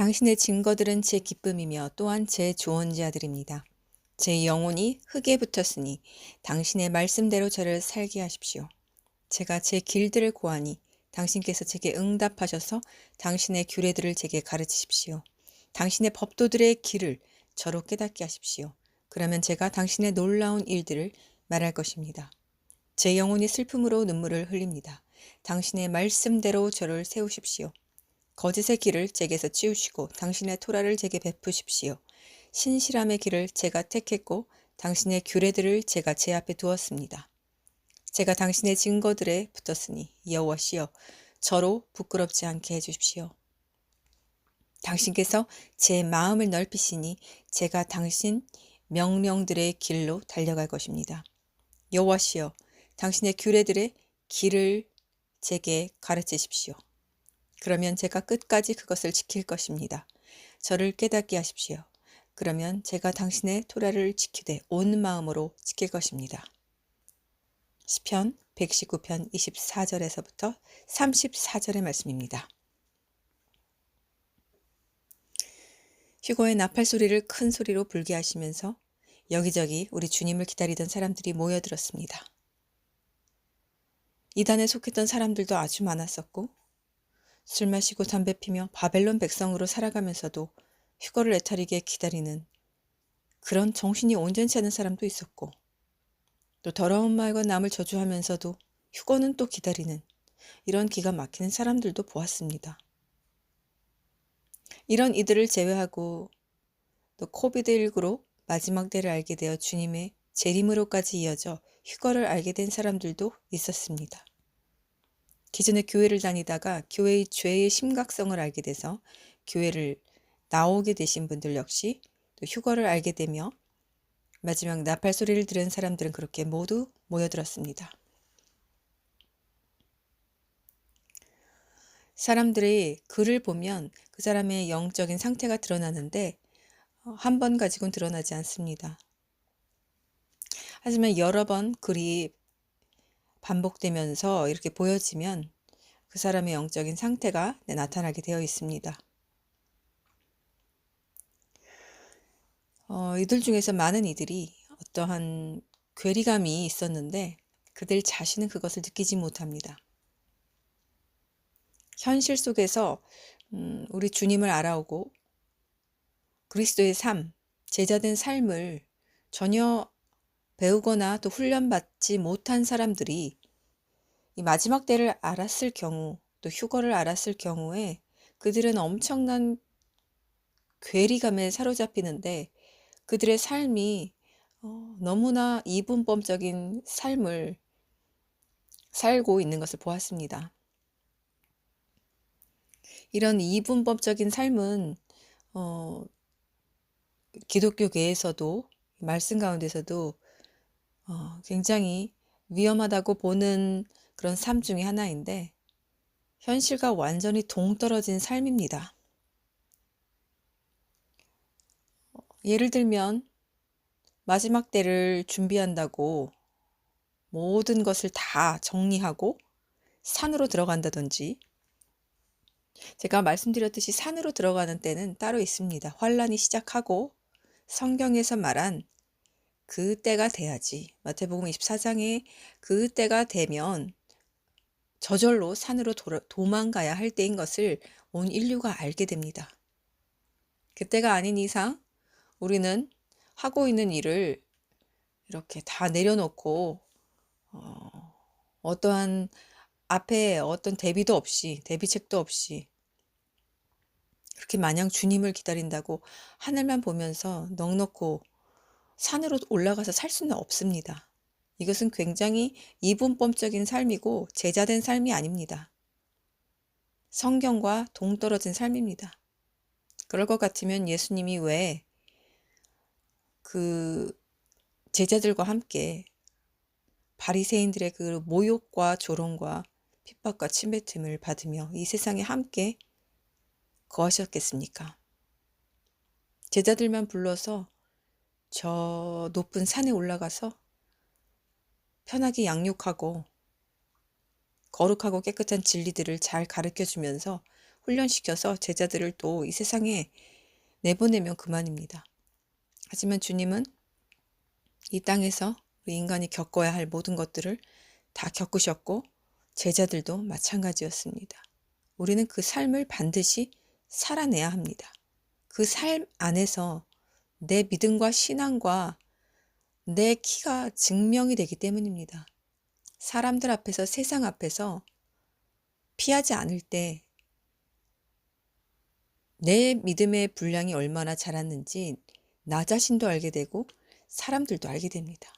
당신의 증거들은 제 기쁨이며 또한 제 조언자들입니다. 제 영혼이 흙에 붙었으니 당신의 말씀대로 저를 살게 하십시오. 제가 제 길들을 고하니 당신께서 제게 응답하셔서 당신의 규례들을 제게 가르치십시오. 당신의 법도들의 길을 저로 깨닫게 하십시오. 그러면 제가 당신의 놀라운 일들을 말할 것입니다. 제 영혼이 슬픔으로 눈물을 흘립니다. 당신의 말씀대로 저를 세우십시오. 거짓의 길을 제게서 치우시고 당신의 토라를 제게 베푸십시오. 신실함의 길을 제가 택했고 당신의 규례들을 제가 제 앞에 두었습니다. 제가 당신의 증거들에 붙었으니 여호와시여 저로 부끄럽지 않게 해주십시오. 당신께서 제 마음을 넓히시니 제가 당신 명령들의 길로 달려갈 것입니다. 여호와시여 당신의 규례들의 길을 제게 가르치십시오. 그러면 제가 끝까지 그것을 지킬 것입니다. 저를 깨닫게 하십시오. 그러면 제가 당신의 토라를 지키되 온 마음으로 지킬 것입니다. 시편 119편 24절에서부터 34절의 말씀입니다. 휴거의 나팔 소리를 큰 소리로 불게 하시면서 여기저기 우리 주님을 기다리던 사람들이 모여들었습니다. 이단에 속했던 사람들도 아주 많았었고 술 마시고 담배 피며 바벨론 백성으로 살아가면서도 휴거를 애타리게 기다리는 그런 정신이 온전치 않은 사람도 있었고 또 더러운 말과 남을 저주하면서도 휴거는 또 기다리는 이런 기가 막히는 사람들도 보았습니다. 이런 이들을 제외하고 또 코비드19로 마지막 때를 알게 되어 주님의 재림으로까지 이어져 휴거를 알게 된 사람들도 있었습니다. 기존에 교회를 다니다가 교회의 죄의 심각성을 알게 돼서 교회를 나오게 되신 분들 역시 또 휴거를 알게 되며 마지막 나팔 소리를 들은 사람들은 그렇게 모두 모여들었습니다. 사람들이 글을 보면 그 사람의 영적인 상태가 드러나는데 한 번 가지고는 드러나지 않습니다. 하지만 여러 번 글이 반복되면서 이렇게 보여지면 그 사람의 영적인 상태가 나타나게 되어 있습니다. 이들 중에서 많은 이들이 어떠한 괴리감이 있었는데 그들 자신은 그것을 느끼지 못합니다. 현실 속에서 우리 주님을 알아오고 그리스도의 삶, 제자된 삶을 전혀 배우거나 또 훈련받지 못한 사람들이 이 마지막 때를 알았을 경우 또 휴거를 알았을 경우에 그들은 엄청난 괴리감에 사로잡히는데 그들의 삶이 너무나 이분법적인 삶을 살고 있는 것을 보았습니다. 이런 이분법적인 삶은 기독교계에서도 말씀 가운데서도 굉장히 위험하다고 보는 그런 삶 중에 하나인데 현실과 완전히 동떨어진 삶입니다. 예를 들면 마지막 때를 준비한다고 모든 것을 다 정리하고 산으로 들어간다든지 제가 말씀드렸듯이 산으로 들어가는 때는 따로 있습니다. 환란이 시작하고 성경에서 말한 그 때가 돼야지 마태복음 24장에 그 때가 되면 저절로 산으로 도망가야 할 때인 것을 온 인류가 알게 됩니다. 그때가 아닌 이상 우리는 하고 있는 일을 이렇게 다 내려놓고 어떠한 앞에 어떤 대비책도 없이 그렇게 마냥 주님을 기다린다고 하늘만 보면서 넋놓고 산으로 올라가서 살 수는 없습니다. 이것은 굉장히 이분법적인 삶이고 제자된 삶이 아닙니다. 성경과 동떨어진 삶입니다. 그럴 것 같으면 예수님이 왜 그 제자들과 함께 바리새인들의 그 모욕과 조롱과 핍박과 침뱉음을 받으며 이 세상에 함께 거하셨겠습니까? 제자들만 불러서 저 높은 산에 올라가서 편하게 양육하고 거룩하고 깨끗한 진리들을 잘 가르쳐 주면서 훈련시켜서 제자들을 또 이 세상에 내보내면 그만입니다. 하지만 주님은 이 땅에서 우리 인간이 겪어야 할 모든 것들을 다 겪으셨고 제자들도 마찬가지였습니다. 우리는 그 삶을 반드시 살아내야 합니다. 그 삶 안에서 내 믿음과 신앙과 내 키가 증명이 되기 때문입니다. 사람들 앞에서, 세상 앞에서 피하지 않을 때 내 믿음의 분량이 얼마나 자랐는지 나 자신도 알게 되고 사람들도 알게 됩니다.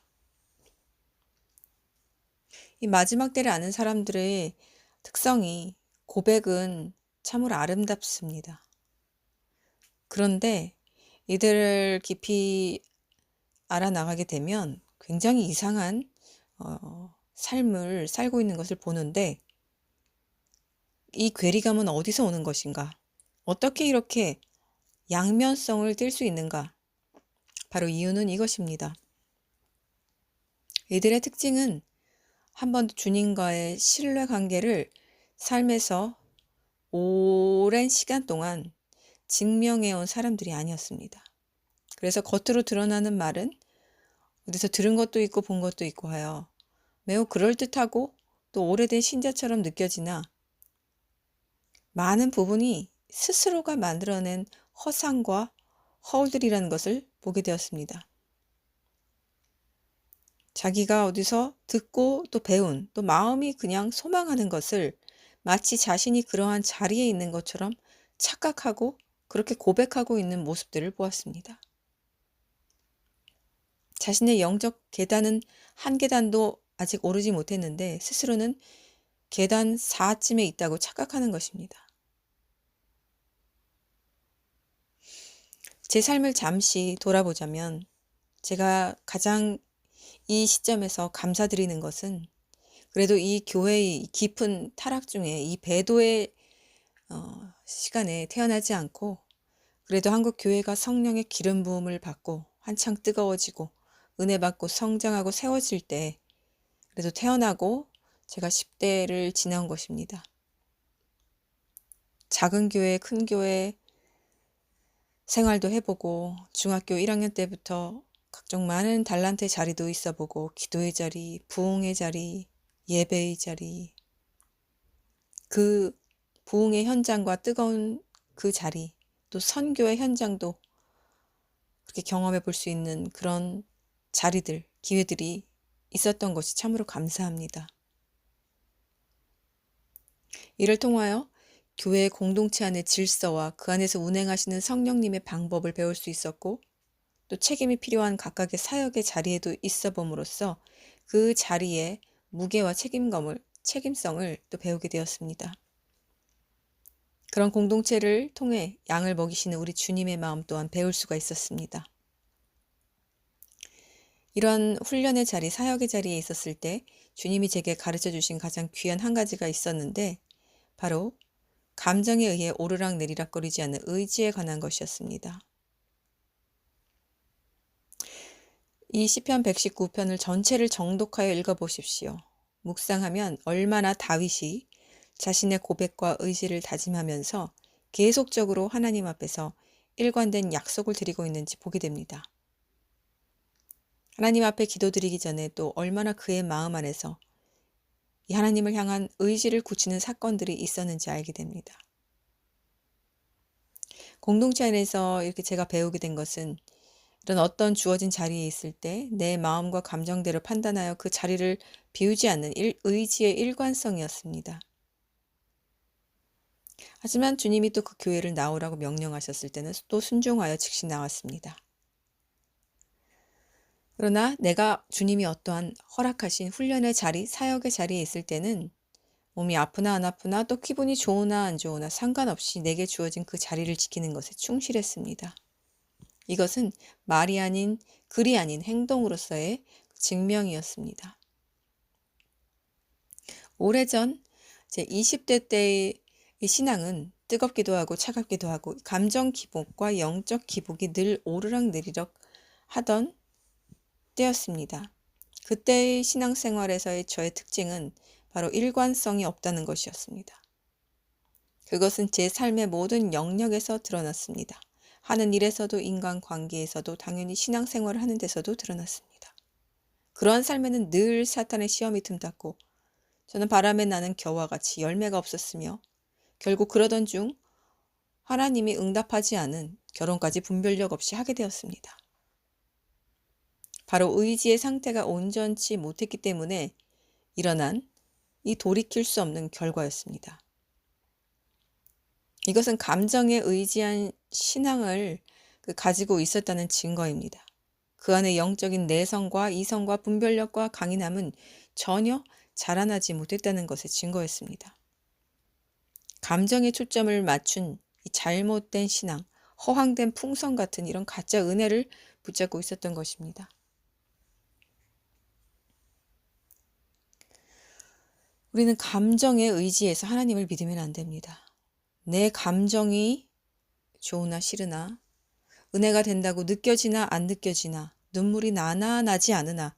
이 마지막 때를 아는 사람들의 특성이, 고백은 참으로 아름답습니다. 그런데 이들을 깊이 알아나가게 되면 굉장히 이상한 삶을 살고 있는 것을 보는데, 이 괴리감은 어디서 오는 것인가? 어떻게 이렇게 양면성을 띨 수 있는가? 바로 이유는 이것입니다. 이들의 특징은 한 번도 주님과의 신뢰 관계를 삶에서 오랜 시간 동안 증명해온 사람들이 아니었습니다. 그래서 겉으로 드러나는 말은 어디서 들은 것도 있고 본 것도 있고 하여 매우 그럴듯하고 또 오래된 신자처럼 느껴지나 많은 부분이 스스로가 만들어낸 허상과 허울들이라는 것을 보게 되었습니다. 자기가 어디서 듣고 또 배운, 또 마음이 그냥 소망하는 것을 마치 자신이 그러한 자리에 있는 것처럼 착각하고 그렇게 고백하고 있는 모습들을 보았습니다. 자신의 영적 계단은 한 계단도 아직 오르지 못했는데 스스로는 계단 4쯤에 있다고 착각하는 것입니다. 제 삶을 잠시 돌아보자면 제가 가장 이 시점에서 감사드리는 것은, 그래도 이 교회의 깊은 타락 중에 이 배도의 시간에 태어나지 않고 그래도 한국 교회가 성령의 기름 부음을 받고 한창 뜨거워지고 은혜 받고 성장하고 세워질 때 그래도 태어나고 제가 10대를 지나온 것입니다. 작은 교회, 큰 교회 생활도 해보고 중학교 1학년 때부터 각종 많은 달란트의 자리도 있어보고 기도의 자리, 부흥의 자리, 예배의 자리, 그 부흥의 현장과 뜨거운 그 자리, 또 선교의 현장도 그렇게 경험해 볼 수 있는 그런 자리들, 기회들이 있었던 것이 참으로 감사합니다. 이를 통하여 교회 공동체 안의 질서와 그 안에서 운행하시는 성령님의 방법을 배울 수 있었고, 또 책임이 필요한 각각의 사역의 자리에도 있어 봄으로써 그 자리의 무게와 책임성을 또 배우게 되었습니다. 그런 공동체를 통해 양을 먹이시는 우리 주님의 마음 또한 배울 수가 있었습니다. 이런 훈련의 자리, 사역의 자리에 있었을 때 주님이 제게 가르쳐 주신 가장 귀한 한 가지가 있었는데, 바로 감정에 의해 오르락 내리락거리지 않는 의지에 관한 것이었습니다. 이 시편 119편을 전체를 정독하여 읽어보십시오. 묵상하면 얼마나 다윗이 자신의 고백과 의지를 다짐하면서 계속적으로 하나님 앞에서 일관된 약속을 드리고 있는지 보게 됩니다. 하나님 앞에 기도드리기 전에 또 얼마나 그의 마음 안에서 이 하나님을 향한 의지를 굳히는 사건들이 있었는지 알게 됩니다. 공동체 안에서 이렇게 제가 배우게 된 것은, 이런 어떤 주어진 자리에 있을 때 내 마음과 감정대로 판단하여 그 자리를 비우지 않는 의지의 일관성이었습니다. 하지만 주님이 또 그 교회를 나오라고 명령하셨을 때는 또 순종하여 즉시 나왔습니다. 그러나 내가 주님이 어떠한 허락하신 훈련의 자리, 사역의 자리에 있을 때는 몸이 아프나 안 아프나 또 기분이 좋으나 안 좋으나 상관없이 내게 주어진 그 자리를 지키는 것에 충실했습니다. 이것은 말이 아닌 글이 아닌 행동으로서의 증명이었습니다. 오래전 제 20대 때의 신앙은 뜨겁기도 하고 차갑기도 하고 감정 기복과 영적 기복이 늘 오르락 내리락 하던 때였습니다. 그때의 신앙생활에서의 저의 특징은 바로 일관성이 없다는 것이었습니다. 그것은 제 삶의 모든 영역에서 드러났습니다. 하는 일에서도 인간관계에서도 당연히 신앙생활을 하는 데서도 드러났습니다. 그러한 삶에는 늘 사탄의 시험이 틈탔고 저는 바람에 나는 겨와 같이 열매가 없었으며 결국 그러던 중 하나님이 응답하지 않은 결혼까지 분별력 없이 하게 되었습니다. 바로 의지의 상태가 온전치 못했기 때문에 일어난 이 돌이킬 수 없는 결과였습니다. 이것은 감정에 의지한 신앙을 가지고 있었다는 증거입니다. 그 안에 영적인 내성과 이성과 분별력과 강인함은 전혀 자라나지 못했다는 것의 증거였습니다. 감정에 초점을 맞춘 이 잘못된 신앙, 허황된 풍성 같은 이런 가짜 은혜를 붙잡고 있었던 것입니다. 우리는 감정에 의지해서 하나님을 믿으면 안 됩니다. 내 감정이 좋으나 싫으나 은혜가 된다고 느껴지나 안 느껴지나 눈물이 나나 나지 않으나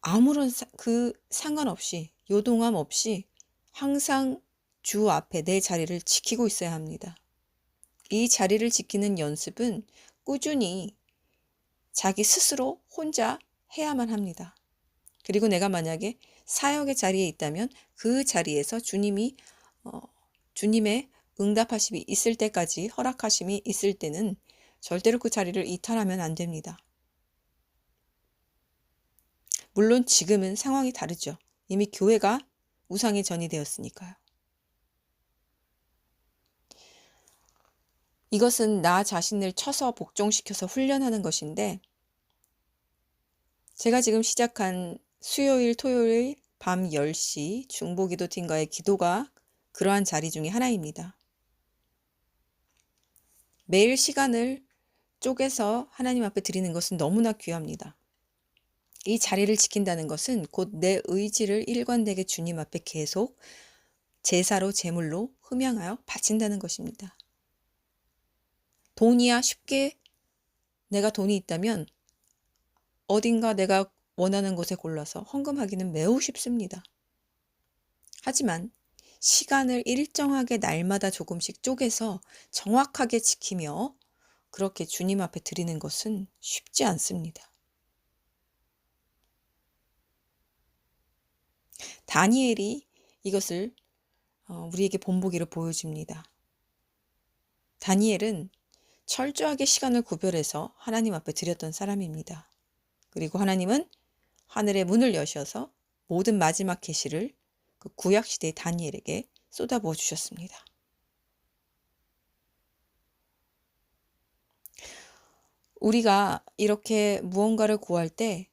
아무런 상관없이 요동함 없이 항상 주 앞에 내 자리를 지키고 있어야 합니다. 이 자리를 지키는 연습은 꾸준히 자기 스스로 혼자 해야만 합니다. 그리고 내가 만약에 사역의 자리에 있다면 그 자리에서 주님의 응답하심이 있을 때까지 허락하심이 있을 때는 절대로 그 자리를 이탈하면 안 됩니다. 물론 지금은 상황이 다르죠. 이미 교회가 우상의 전이 되었으니까요. 이것은 나 자신을 쳐서 복종시켜서 훈련하는 것인데 제가 지금 시작한 수요일, 토요일 밤 10시 중보기도 팀과의 기도가 그러한 자리 중에 하나입니다. 매일 시간을 쪼개서 하나님 앞에 드리는 것은 너무나 귀합니다. 이 자리를 지킨다는 것은 곧 내 의지를 일관되게 주님 앞에 계속 제사로 제물로 흠양하여 바친다는 것입니다. 돈이야 쉽게 내가 돈이 있다면 어딘가 내가 원하는 곳에 골라서 헌금하기는 매우 쉽습니다. 하지만 시간을 일정하게 날마다 조금씩 쪼개서 정확하게 지키며 그렇게 주님 앞에 드리는 것은 쉽지 않습니다. 다니엘이 이것을 우리에게 본보기로 보여줍니다. 다니엘은 철저하게 시간을 구별해서 하나님 앞에 드렸던 사람입니다. 그리고 하나님은 하늘의 문을 여셔서 모든 마지막 계시를 그 구약시대의 다니엘에게 쏟아부어 주셨습니다. 우리가 이렇게 무언가를 구할 때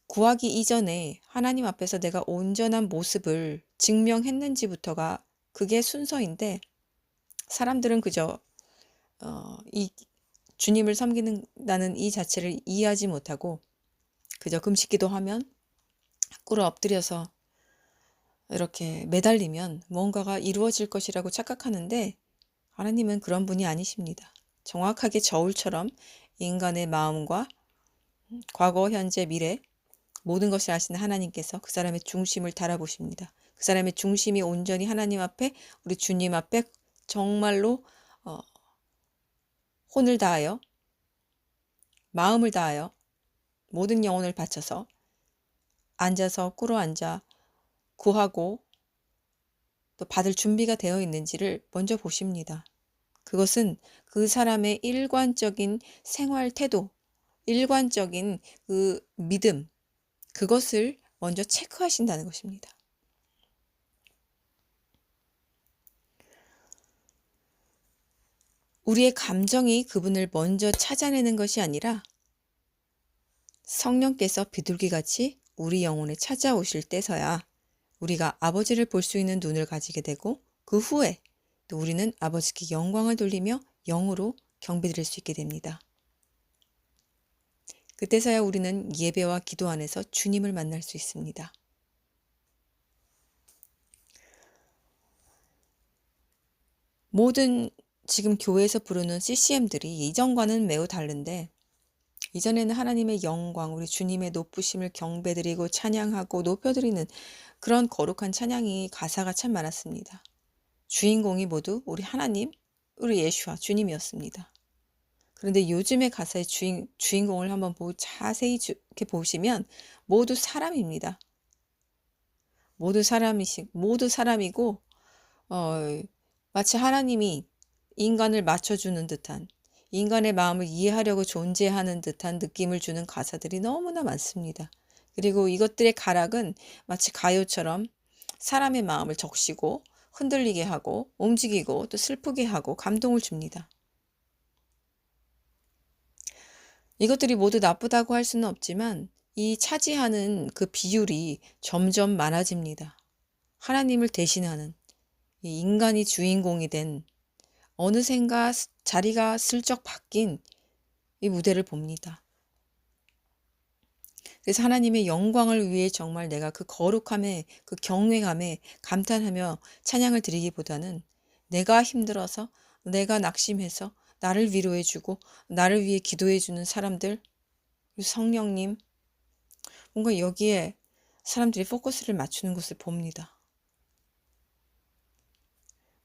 구하기 이전에 하나님 앞에서 내가 온전한 모습을 증명했는지부터가 그게 순서인데 사람들은 그저 이 주님을 섬기는다는 이 자체를 이해하지 못하고 그저 금식기도 하면 꿇어 엎드려서 이렇게 매달리면 뭔가가 이루어질 것이라고 착각하는데 하나님은 그런 분이 아니십니다. 정확하게 저울처럼 인간의 마음과 과거, 현재, 미래 모든 것을 아시는 하나님께서 그 사람의 중심을 달아보십니다. 그 사람의 중심이 온전히 하나님 앞에 우리 주님 앞에 정말로 혼을 다하여 마음을 다하여 모든 영혼을 바쳐서 앉아서 꿇어 앉아 구하고 또 받을 준비가 되어 있는지를 먼저 보십니다. 그것은 그 사람의 일관적인 생활 태도, 일관적인 그 믿음, 그것을 먼저 체크하신다는 것입니다. 우리의 감정이 그분을 먼저 찾아내는 것이 아니라 성령께서 비둘기같이 우리 영혼에 찾아오실 때서야 우리가 아버지를 볼 수 있는 눈을 가지게 되고 그 후에 또 우리는 아버지께 영광을 돌리며 영으로 경배드릴 수 있게 됩니다. 그때서야 우리는 예배와 기도 안에서 주님을 만날 수 있습니다. 모든 지금 교회에서 부르는 CCM들이 이전과는 매우 다른데 이전에는 하나님의 영광, 우리 주님의 높으심을 경배드리고 찬양하고 높여드리는 그런 거룩한 찬양이 가사가 참 많았습니다. 주인공이 모두 우리 하나님, 우리 예수와 주님이었습니다. 그런데 요즘의 가사의 주인공을 한번 자세히 이렇게 보시면 모두 사람입니다. 모두 사람이고, 마치 하나님이 인간을 맞춰주는 듯한, 인간의 마음을 이해하려고 존재하는 듯한 느낌을 주는 가사들이 너무나 많습니다. 그리고 이것들의 가락은 마치 가요처럼 사람의 마음을 적시고 흔들리게 하고 움직이고 또 슬프게 하고 감동을 줍니다. 이것들이 모두 나쁘다고 할 수는 없지만 이 차지하는 그 비율이 점점 많아집니다. 하나님을 대신하는 이 인간이 주인공이 된 어느샌가 자리가 슬쩍 바뀐 이 무대를 봅니다. 그래서 하나님의 영광을 위해 정말 내가 그 거룩함에 그 경외감에 감탄하며 찬양을 드리기보다는 내가 힘들어서 내가 낙심해서 나를 위로해주고 나를 위해 기도해주는 사람들, 성령님, 뭔가 여기에 사람들이 포커스를 맞추는 것을 봅니다.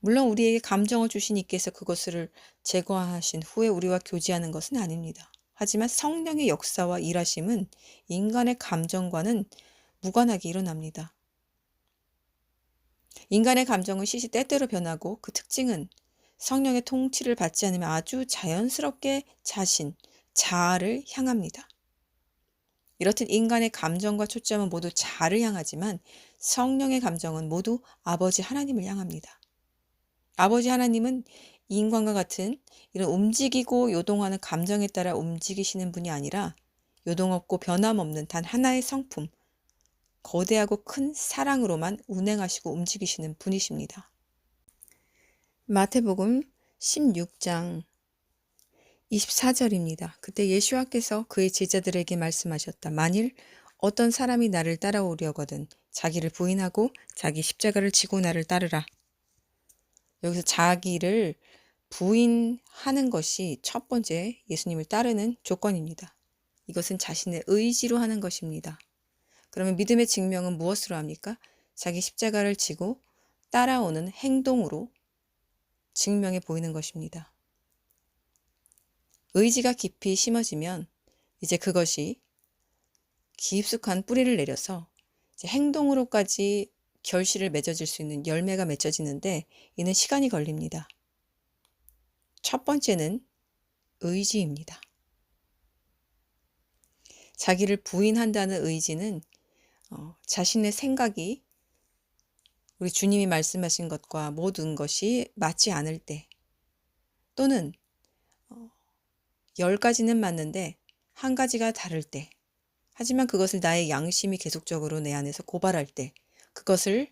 물론 우리에게 감정을 주신 이께서 그것을 제거하신 후에 우리와 교제하는 것은 아닙니다. 하지만 성령의 역사와 일하심은 인간의 감정과는 무관하게 일어납니다. 인간의 감정은 시시때때로 변하고 그 특징은 성령의 통치를 받지 않으면 아주 자연스럽게 자아를 향합니다. 이렇듯 인간의 감정과 초점은 모두 자를 향하지만 성령의 감정은 모두 아버지 하나님을 향합니다. 아버지 하나님은 인간과 같은 이런 움직이고 요동하는 감정에 따라 움직이시는 분이 아니라 요동없고 변함없는 단 하나의 성품, 거대하고 큰 사랑으로만 운행하시고 움직이시는 분이십니다. 마태복음 16장 24절입니다. 그때 예수와께서 그의 제자들에게 말씀하셨다. 만일 어떤 사람이 나를 따라오려거든 자기를 부인하고 자기 십자가를 지고 나를 따르라. 여기서 자기를 부인하는 것이 첫 번째 예수님을 따르는 조건입니다. 이것은 자신의 의지로 하는 것입니다. 그러면 믿음의 증명은 무엇으로 합니까? 자기 십자가를 지고 따라오는 행동으로 증명해 보이는 것입니다. 의지가 깊이 심어지면 이제 그것이 깊숙한 뿌리를 내려서 이제 행동으로까지 결실을 맺어질 수 있는 열매가 맺어지는데 이는 시간이 걸립니다. 첫 번째는 의지입니다. 자기를 부인한다는 의지는 자신의 생각이 우리 주님이 말씀하신 것과 모든 것이 맞지 않을 때 또는 10가지는 맞는데 한 가지가 다를 때 하지만 그것을 나의 양심이 계속적으로 내 안에서 고발할 때 그것을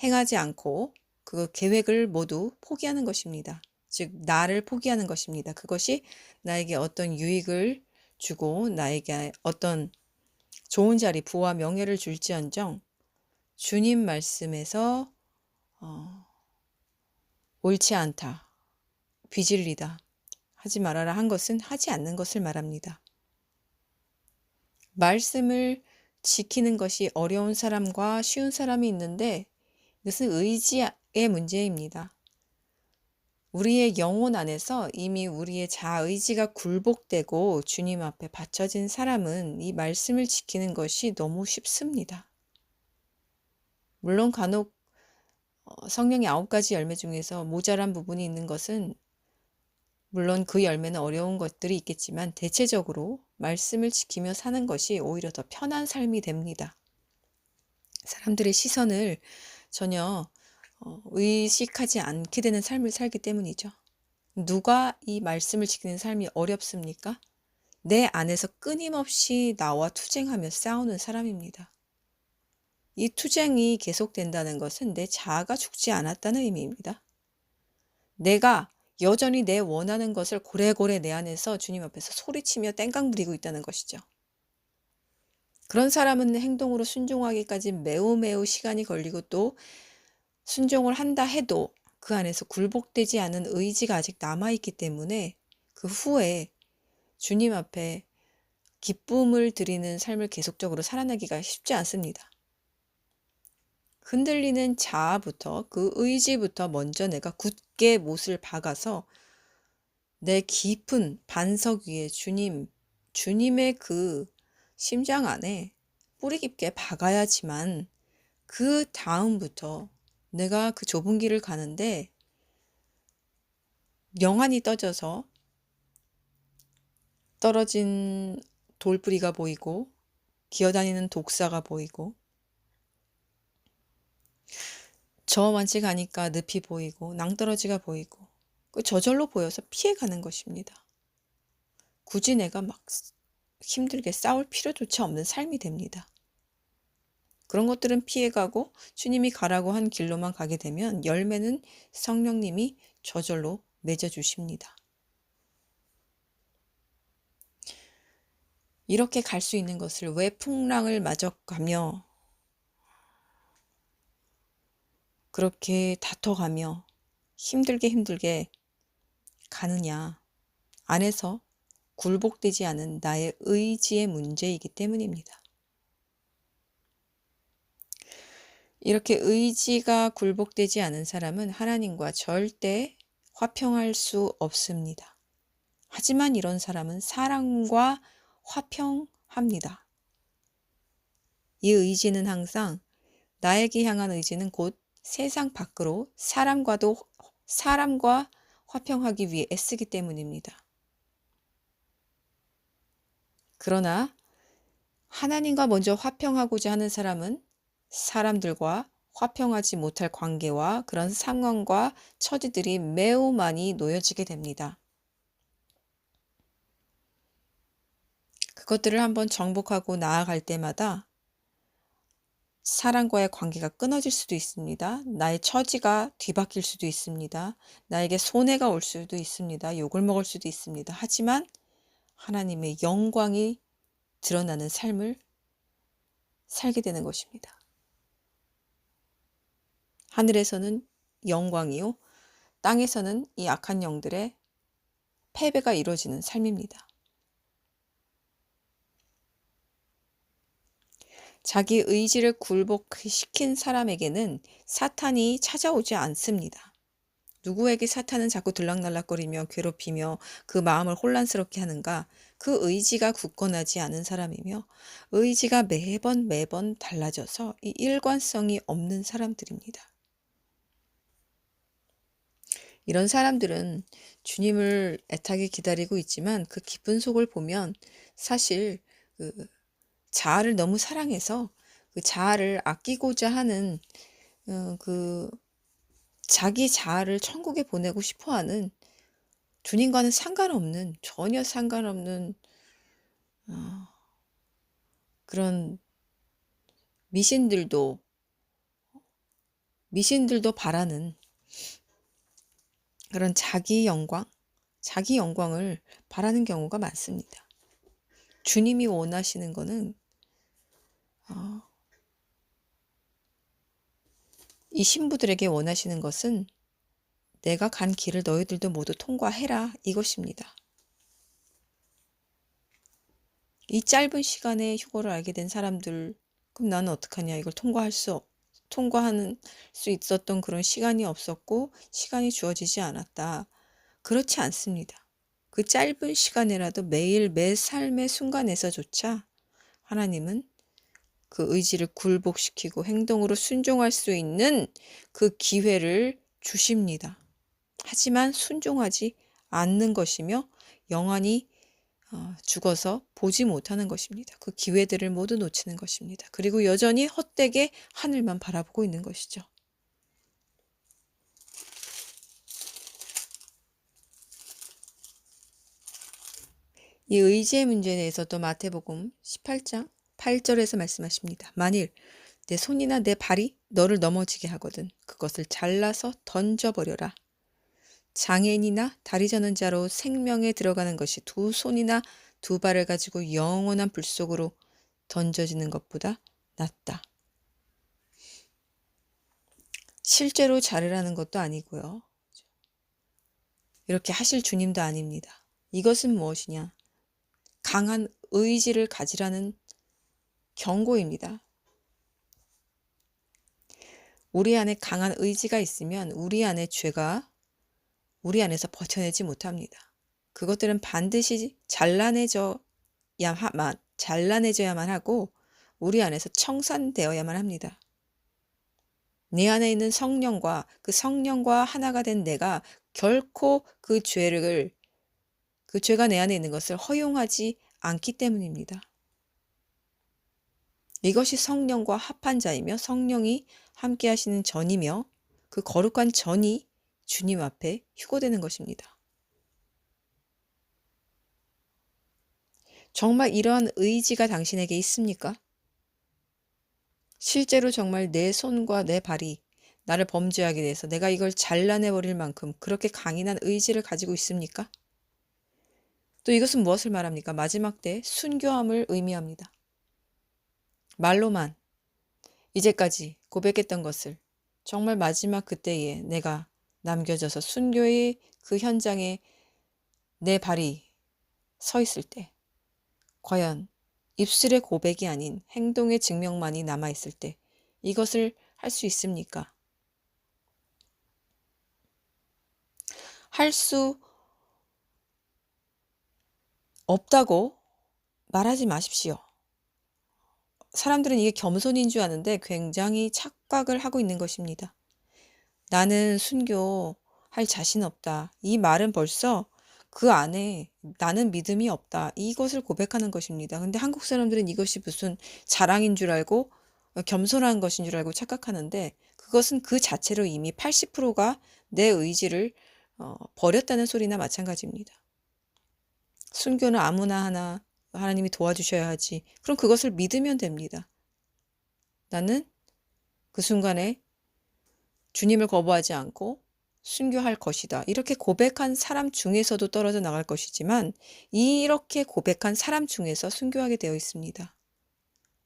행하지 않고 그 계획을 모두 포기하는 것입니다. 즉 나를 포기하는 것입니다. 그것이 나에게 어떤 유익을 주고 나에게 어떤 좋은 자리, 부와 명예를 줄지언정 주님 말씀에서 옳지 않다, 비질리다, 하지 말아라 한 것은 하지 않는 것을 말합니다. 말씀을 지키는 것이 어려운 사람과 쉬운 사람이 있는데 이것은 의지의 문제입니다. 우리의 영혼 안에서 이미 우리의 자의지가 굴복되고 주님 앞에 바쳐진 사람은 이 말씀을 지키는 것이 너무 쉽습니다. 물론 간혹 성령의 9가지 열매 중에서 모자란 부분이 있는 것은 물론 그 열매는 어려운 것들이 있겠지만 대체적으로 말씀을 지키며 사는 것이 오히려 더 편한 삶이 됩니다. 사람들의 시선을 전혀 의식하지 않게 되는 삶을 살기 때문이죠. 누가 이 말씀을 지키는 삶이 어렵습니까? 내 안에서 끊임없이 나와 투쟁하며 싸우는 사람입니다. 이 투쟁이 계속된다는 것은 내 자아가 죽지 않았다는 의미입니다. 내가 여전히 내 원하는 것을 고래고래 내 안에서 주님 앞에서 소리치며 땡깡 부리고 있다는 것이죠. 그런 사람은 행동으로 순종하기까지 매우 시간이 걸리고 또 순종을 한다 해도 그 안에서 굴복되지 않은 의지가 아직 남아있기 때문에 그 후에 주님 앞에 기쁨을 드리는 삶을 계속적으로 살아내기가 쉽지 않습니다. 흔들리는 자아부터, 그 의지부터 먼저 내가 굳게 못을 박아서 내 깊은 반석 위에 주님의 그 심장 안에 뿌리 깊게 박아야지만 그 다음부터 내가 그 좁은 길을 가는데 영안이 떠져서 떨어진 돌뿌리가 보이고 기어다니는 독사가 보이고 저만치 가니까 늪이 보이고 낭떠러지가 보이고 저절로 보여서 피해가는 것입니다. 굳이 내가 막 힘들게 싸울 필요조차 없는 삶이 됩니다. 그런 것들은 피해가고 주님이 가라고 한 길로만 가게 되면 열매는 성령님이 저절로 맺어주십니다. 이렇게 갈 수 있는 것을 왜 풍랑을 맞아가며 그렇게 다퉈가며 힘들게 가느냐? 안에서 굴복되지 않은 나의 의지의 문제이기 때문입니다. 이렇게 의지가 굴복되지 않은 사람은 하나님과 절대 화평할 수 없습니다. 하지만 이런 사람은 사람과 화평합니다. 이 의지는 항상 나에게 향한 의지는 곧 세상 밖으로 사람과 화평하기 위해 애쓰기 때문입니다. 그러나 하나님과 먼저 화평하고자 하는 사람은 사람들과 화평하지 못할 관계와 그런 상황과 처지들이 매우 많이 놓여지게 됩니다. 그것들을 한번 정복하고 나아갈 때마다 사람과의 관계가 끊어질 수도 있습니다. 나의 처지가 뒤바뀔 수도 있습니다. 나에게 손해가 올 수도 있습니다. 욕을 먹을 수도 있습니다. 하지만 하나님의 영광이 드러나는 삶을 살게 되는 것입니다. 하늘에서는 영광이요, 땅에서는 이 악한 영들의 패배가 이루어지는 삶입니다. 자기 의지를 굴복시킨 사람에게는 사탄이 찾아오지 않습니다. 누구에게 사탄은 자꾸 들락날락거리며 괴롭히며 그 마음을 혼란스럽게 하는가? 그 의지가 굳건하지 않은 사람이며 의지가 매번 달라져서 이 일관성이 없는 사람들입니다. 이런 사람들은 주님을 애타게 기다리고 있지만 그 깊은 속을 보면 사실 그 자아를 너무 사랑해서 그 자아를 아끼고자 하는 그 자기 자아를 천국에 보내고 싶어하는 주님과는 전혀 상관없는 그런 미신들도 바라는 그런 자기 영광을 바라는 경우가 많습니다. 주님이 원하시는 거는 이 신부들에게 원하시는 것은 내가 간 길을 너희들도 모두 통과해라, 이것입니다. 이 짧은 시간에 휴거를 알게 된 사람들, 그럼 나는 어떡하냐? 이걸 통과하는 수 있었던 그런 시간이 없었고 시간이 주어지지 않았다. 그렇지 않습니다. 그 짧은 시간이라도 매일 매 삶의 순간에서조차 하나님은 그 의지를 굴복시키고 행동으로 순종할 수 있는 그 기회를 주십니다. 하지만 순종하지 않는 것이며 영원히 죽어서 보지 못하는 것입니다. 그 기회들을 모두 놓치는 것입니다. 그리고 여전히 헛되게 하늘만 바라보고 있는 것이죠. 이 의지의 문제에 대해서도 마태복음 18장 8절에서 말씀하십니다. 만일 내 손이나 내 발이 너를 넘어지게 하거든 그것을 잘라서 던져버려라. 장애인이나 다리 저는 자로 생명에 들어가는 것이 두 손이나 두 발을 가지고 영원한 불 속으로 던져지는 것보다 낫다. 실제로 자르라는 것도 아니고요. 이렇게 하실 주님도 아닙니다. 이것은 무엇이냐? 강한 의지를 가지라는 경고입니다. 우리 안에 강한 의지가 있으면 우리 안에 죄가 우리 안에서 버텨내지 못합니다. 그것들은 반드시 잘라내져야만 하고 우리 안에서 청산되어야만 합니다. 내 안에 있는 성령과 그 성령과 하나가 된 내가 결코 그 죄가 내 안에 있는 것을 허용하지 않기 때문입니다. 이것이 성령과 합한 자이며 성령이 함께 하시는 전이며 그 거룩한 전이 주님 앞에 휴거되는 것입니다. 정말 이러한 의지가 당신에게 있습니까? 실제로 정말 내 손과 내 발이 나를 범죄하게 돼서 내가 이걸 잘라내버릴 만큼 그렇게 강인한 의지를 가지고 있습니까? 또 이것은 무엇을 말합니까? 마지막 때 순교함을 의미합니다. 말로만 이제까지 고백했던 것을 정말 마지막 그때에 내가 남겨져서 순교의 그 현장에 내 발이 서 있을 때 과연 입술의 고백이 아닌 행동의 증명만이 남아있을 때 이것을 할 수 있습니까? 할 수 없다고 말하지 마십시오. 사람들은 이게 겸손인 줄 아는데 굉장히 착각을 하고 있는 것입니다. 나는 순교할 자신 없다. 이 말은 벌써 그 안에 나는 믿음이 없다. 이것을 고백하는 것입니다. 근데 한국 사람들은 이것이 무슨 자랑인 줄 알고 겸손한 것인 줄 알고 착각하는데 그것은 그 자체로 이미 80%가 내 의지를 버렸다는 소리나 마찬가지입니다. 순교는 아무나 하나 하나님이 도와주셔야 하지. 그럼 그것을 믿으면 됩니다. 나는 그 순간에 주님을 거부하지 않고 순교할 것이다. 이렇게 고백한 사람 중에서도 떨어져 나갈 것이지만 이렇게 고백한 사람 중에서 순교하게 되어 있습니다.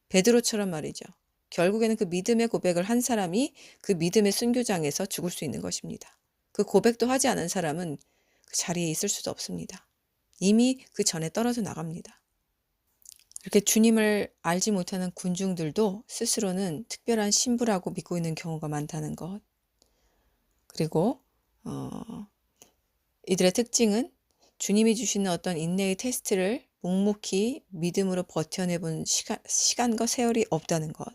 베드로처럼 말이죠. 결국에는 그 믿음의 고백을 한 사람이 그 믿음의 순교장에서 죽을 수 있는 것입니다. 그 고백도 하지 않은 사람은 그 자리에 있을 수도 없습니다. 이미 그 전에 떨어져 나갑니다. 이렇게 주님을 알지 못하는 군중들도 스스로는 특별한 신부라고 믿고 있는 경우가 많다는 것. 그리고 이들의 특징은 주님이 주시는 어떤 인내의 테스트를 묵묵히 믿음으로 버텨내본 시간과 세월이 없다는 것.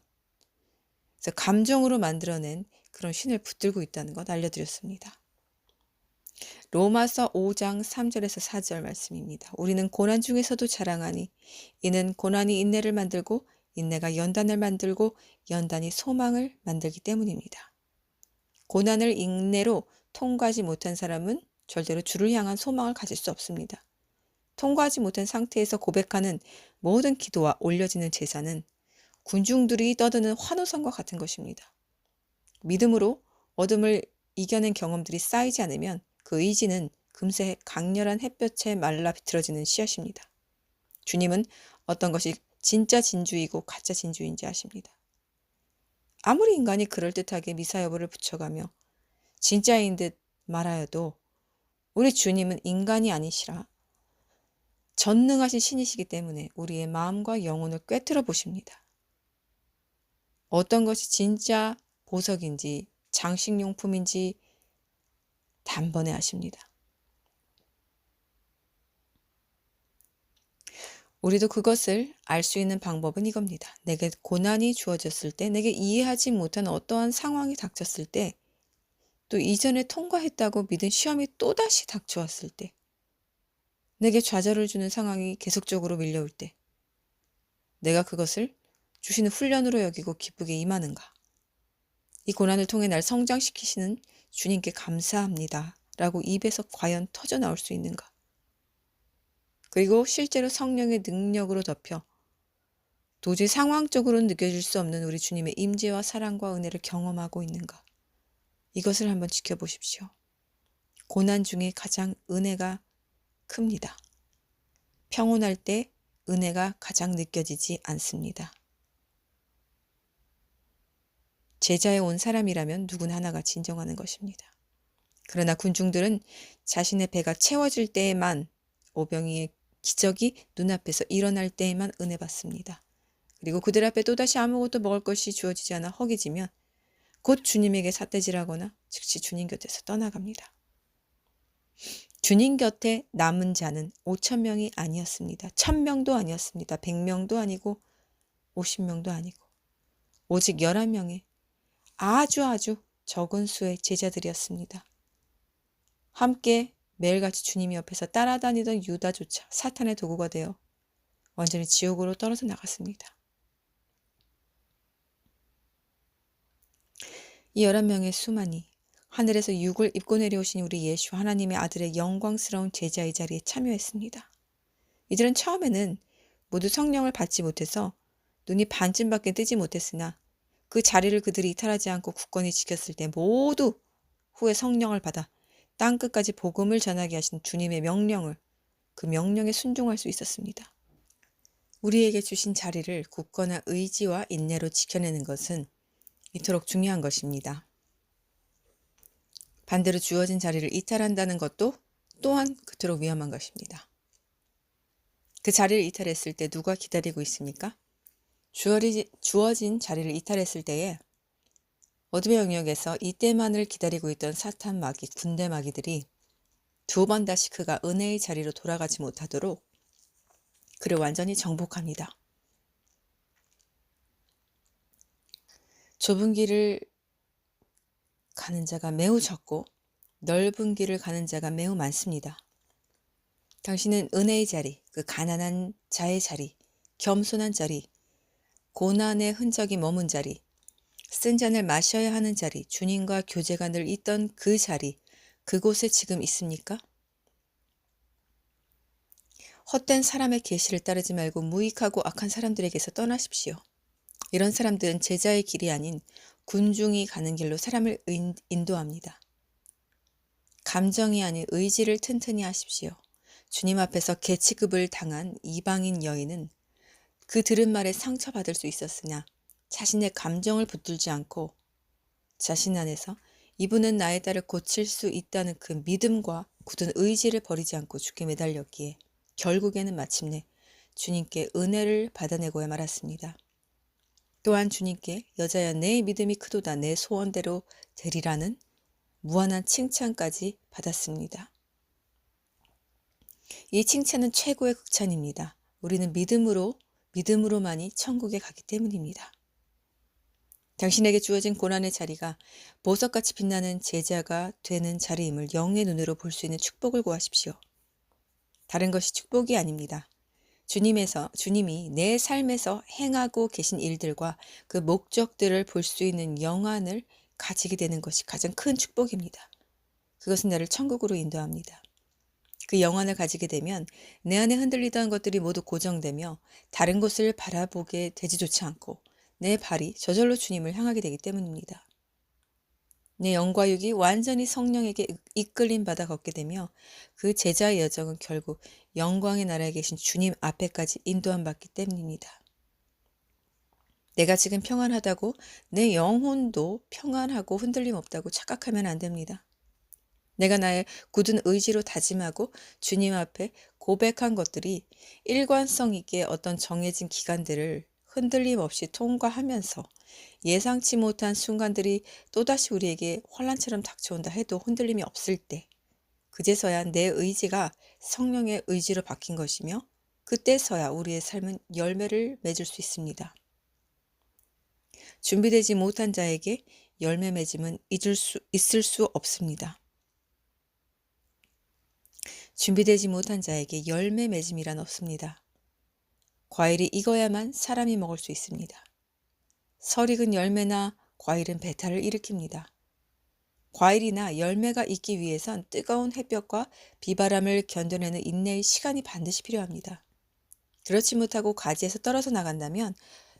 그래서 감정으로 만들어낸 그런 신을 붙들고 있다는 것 알려드렸습니다. 로마서 5장 3절에서 4절 말씀입니다. 우리는 고난 중에서도 자랑하니 이는 고난이 인내를 만들고 인내가 연단을 만들고 연단이 소망을 만들기 때문입니다. 고난을 인내로 통과하지 못한 사람은 절대로 주를 향한 소망을 가질 수 없습니다. 통과하지 못한 상태에서 고백하는 모든 기도와 올려지는 제사는 군중들이 떠드는 환호성과 같은 것입니다. 믿음으로 어둠을 이겨낸 경험들이 쌓이지 않으면 그 의지는 금세 강렬한 햇볕에 말라 비틀어지는 씨앗입니다. 주님은 어떤 것이 진짜 진주이고 가짜 진주인지 아십니다. 아무리 인간이 그럴듯하게 미사 여부를 붙여가며 진짜인 듯 말하여도 우리 주님은 인간이 아니시라 전능하신 신이시기 때문에 우리의 마음과 영혼을 꿰뚫어 보십니다. 어떤 것이 진짜 보석인지 장식용품인지 단번에 아십니다. 우리도 그것을 알 수 있는 방법은 이겁니다. 내게 고난이 주어졌을 때, 내게 이해하지 못한 어떠한 상황이 닥쳤을 때, 또 이전에 통과했다고 믿은 시험이 또다시 닥쳐왔을 때, 내게 좌절을 주는 상황이 계속적으로 밀려올 때, 내가 그것을 주시는 훈련으로 여기고 기쁘게 임하는가? 이 고난을 통해 날 성장시키시는 주님께 감사합니다. 라고 입에서 과연 터져 나올 수 있는가? 그리고 실제로 성령의 능력으로 덮여 도저히 상황적으로는 느껴질 수 없는 우리 주님의 임재와 사랑과 은혜를 경험하고 있는가? 이것을 한번 지켜보십시오. 고난 중에 가장 은혜가 큽니다. 평온할 때 은혜가 가장 느껴지지 않습니다. 제자에 온 사람이라면 누구나 하나같이 인정하는 것입니다. 그러나 군중들은 자신의 배가 채워질 때에만 오병이의 기적이 눈앞에서 일어날 때에만 은혜 받습니다. 그리고 그들 앞에 또다시 아무것도 먹을 것이 주어지지 않아 허기지면 곧 주님에게 삿대질하거나 즉시 주님 곁에서 떠나갑니다. 주님 곁에 남은 자는 5,000명이 아니었습니다. 1,000명도 아니었습니다. 100명도 아니고 50명도 아니고 오직 11명의 아주 적은 수의 제자들이었습니다. 함께 매일같이 주님 옆에서 따라다니던 유다조차 사탄의 도구가 되어 완전히 지옥으로 떨어져 나갔습니다. 이 11명의 수만이 하늘에서 육을 입고 내려오신 우리 예수 하나님의 아들의 영광스러운 제자의 자리에 참여했습니다. 이들은 처음에는 모두 성령을 받지 못해서 눈이 반쯤밖에 뜨지 못했으나 그 자리를 그들이 이탈하지 않고 굳건히 지켰을 때 모두 후에 성령을 받아 땅끝까지 복음을 전하게 하신 주님의 명령을 그 명령에 순종할 수 있었습니다. 우리에게 주신 자리를 굳건한 의지와 인내로 지켜내는 것은 이토록 중요한 것입니다. 반대로 주어진 자리를 이탈한다는 것도 또한 그토록 위험한 것입니다. 그 자리를 이탈했을 때 누가 기다리고 있습니까? 주어진 자리를 이탈했을 때에 어둠의 영역에서 이때만을 기다리고 있던 사탄 마귀, 군대 마귀들이 두 번 다시 그가 은혜의 자리로 돌아가지 못하도록 그를 완전히 정복합니다. 좁은 길을 가는 자가 매우 적고 넓은 길을 가는 자가 매우 많습니다. 당신은 은혜의 자리, 그 가난한 자의 자리, 겸손한 자리, 고난의 흔적이 머문 자리, 쓴 잔을 마셔야 하는 자리, 주님과 교제가 늘 있던 그 자리, 그곳에 지금 있습니까? 헛된 사람의 계시를 따르지 말고 무익하고 악한 사람들에게서 떠나십시오. 이런 사람들은 제자의 길이 아닌 군중이 가는 길로 사람을 인도합니다. 감정이 아닌 의지를 튼튼히 하십시오. 주님 앞에서 계치급을 당한 이방인 여인은 그 들은 말에 상처받을 수 있었으나 자신의 감정을 붙들지 않고 자신 안에서 이분은 나의 딸을 고칠 수 있다는 그 믿음과 굳은 의지를 버리지 않고 주께 매달렸기에 결국에는 마침내 주님께 은혜를 받아내고야 말았습니다. 또한 주님께 여자야 내 믿음이 크도다 내 소원대로 되리라는 무한한 칭찬까지 받았습니다. 이 칭찬은 최고의 극찬입니다. 우리는 믿음으로만이 천국에 가기 때문입니다. 당신에게 주어진 고난의 자리가 보석같이 빛나는 제자가 되는 자리임을 영의 눈으로 볼 수 있는 축복을 구하십시오. 다른 것이 축복이 아닙니다. 주님이 내 삶에서 행하고 계신 일들과 그 목적들을 볼 수 있는 영안을 가지게 되는 것이 가장 큰 축복입니다. 그것은 나를 천국으로 인도합니다. 그 영안을 가지게 되면 내 안에 흔들리던 것들이 모두 고정되며 다른 곳을 바라보게 되지조차 않고 내 발이 저절로 주님을 향하게 되기 때문입니다. 내 영과 육이 완전히 성령에게 이끌림 받아 걷게 되며 그 제자의 여정은 결국 영광의 나라에 계신 주님 앞에까지 인도함 받기 때문입니다. 내가 지금 평안하다고 내 영혼도 평안하고 흔들림 없다고 착각하면 안 됩니다. 내가 나의 굳은 의지로 다짐하고 주님 앞에 고백한 것들이 일관성 있게 어떤 정해진 기간들을 흔들림 없이 통과하면서 예상치 못한 순간들이 또다시 우리에게 환란처럼 닥쳐온다 해도 흔들림이 없을 때 그제서야 내 의지가 성령의 의지로 바뀐 것이며 그때서야 우리의 삶은 열매를 맺을 수 있습니다. 준비되지 못한 자에게 열매 맺음은 있을 수 없습니다. 준비되지 못한 자에게 열매 맺음이란 없습니다. 과일이 익어야만 사람이 먹을 수 있습니다. 설익은 열매나 과일은 배탈을 일으킵니다. 과일이나 열매가 있기 위해선 뜨거운 햇볕과 비바람을 견뎌내는 인내의 시간이 반드시 필요합니다. 그렇지 못하고 가지에서 떨어져 나간다면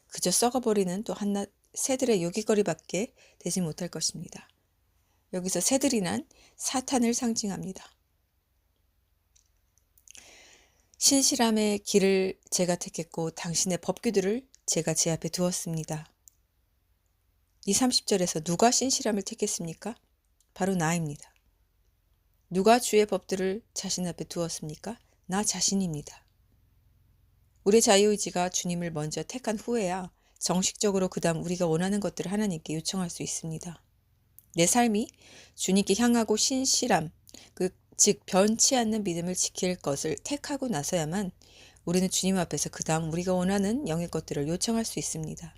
그저 썩어버리는 또 한낱 새들의 요깃거리밖에 되지 못할 것입니다. 여기서 새들이란 사탄을 상징합니다. 신실함의 길을 제가 택했고 당신의 법규들을 제가 제 앞에 두었습니다. 이 30절에서 누가 신실함을 택했습니까? 바로 나입니다. 누가 주의 법들을 자신 앞에 두었습니까? 나 자신입니다. 우리의 자유의지가 주님을 먼저 택한 후에야 정식적으로 그 다음 우리가 원하는 것들을 하나님께 요청할 수 있습니다. 내 삶이 주님께 향하고 신실함, 즉 변치 않는 믿음을 지킬 것을 택하고 나서야만 우리는 주님 앞에서 그 다음 우리가 원하는 영의 것들을 요청할 수 있습니다.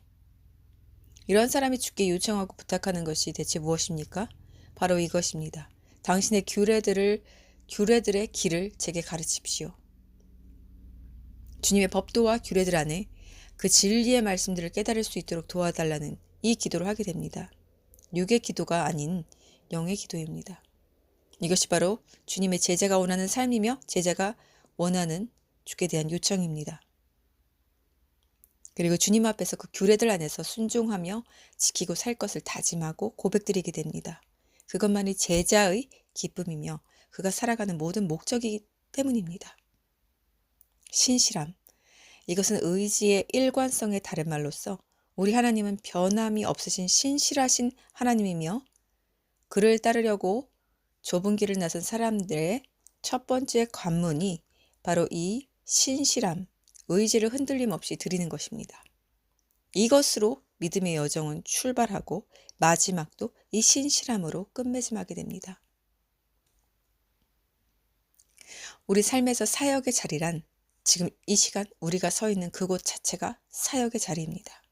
이런 사람이 주께 요청하고 부탁하는 것이 대체 무엇입니까? 바로 이것입니다. 당신의 규례들의 길을 제게 가르치십시오. 주님의 법도와 규례들 안에 그 진리의 말씀들을 깨달을 수 있도록 도와달라는 이 기도를 하게 됩니다. 육의 기도가 아닌 영의 기도입니다. 이것이 바로 주님의 제자가 원하는 삶이며 제자가 원하는 주께 대한 요청입니다. 그리고 주님 앞에서 그 규례들 안에서 순종하며 지키고 살 것을 다짐하고 고백드리게 됩니다. 그것만이 제자의 기쁨이며 그가 살아가는 모든 목적이기 때문입니다. 신실함. 이것은 의지의 일관성의 다른 말로서 우리 하나님은 변함이 없으신 신실하신 하나님이며 그를 따르려고 좁은 길을 나선 사람들의 첫 번째 관문이 바로 이 신실함, 의지를 흔들림 없이 드리는 것입니다. 이것으로 믿음의 여정은 출발하고 마지막도 이 신실함으로 끝맺음하게 됩니다. 우리 삶에서 사역의 자리란 지금 이 시간 우리가 서 있는 그곳 자체가 사역의 자리입니다.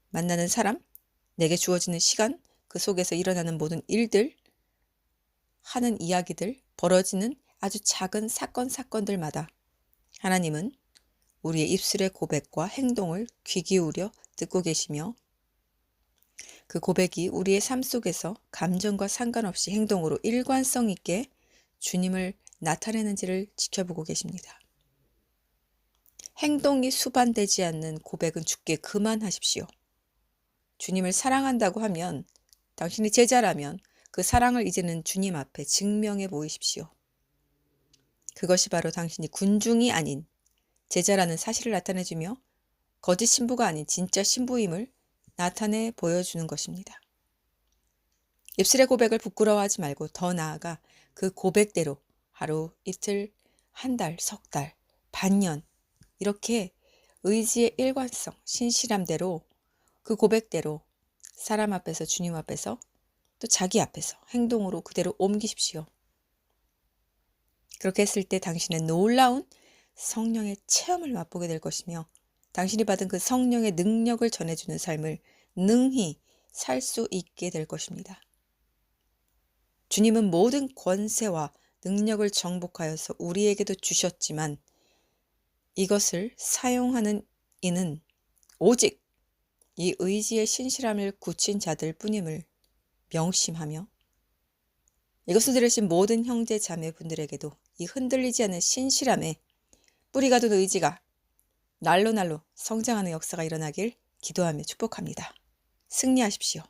만나는 사람, 내게 주어지는 시간, 그 속에서 일어나는 모든 일들, 하는 이야기들, 벌어지는 아주 작은 사건들마다 하나님은 우리의 입술의 고백과 행동을 귀 기울여 듣고 계시며 그 고백이 우리의 삶 속에서 감정과 상관없이 행동으로 일관성 있게 주님을 나타내는지를 지켜보고 계십니다. 행동이 수반되지 않는 고백은 주께 그만하십시오. 주님을 사랑한다고 하면 당신이 제자라면 그 사랑을 이제는 주님 앞에 증명해 보이십시오. 그것이 바로 당신이 군중이 아닌 제자라는 사실을 나타내주며 거짓 신부가 아닌 진짜 신부임을 나타내 보여주는 것입니다. 입술의 고백을 부끄러워하지 말고 더 나아가 그 고백대로 하루, 이틀, 한 달, 석 달, 반년 이렇게 의지의 일관성, 신실함대로 그 고백대로 사람 앞에서 주님 앞에서 또 자기 앞에서 행동으로 그대로 옮기십시오. 그렇게 했을 때 당신은 놀라운 성령의 체험을 맛보게 될 것이며 당신이 받은 그 성령의 능력을 전해주는 삶을 능히 살 수 있게 될 것입니다. 주님은 모든 권세와 능력을 정복하여서 우리에게도 주셨지만 이것을 사용하는 이는 오직 이 의지의 신실함을 굳힌 자들 뿐임을 명심하며 이것을 들으신 모든 형제 자매분들에게도 이 흔들리지 않는 신실함에 뿌리가 든 의지가 날로 성장하는 역사가 일어나길 기도하며 축복합니다. 승리하십시오.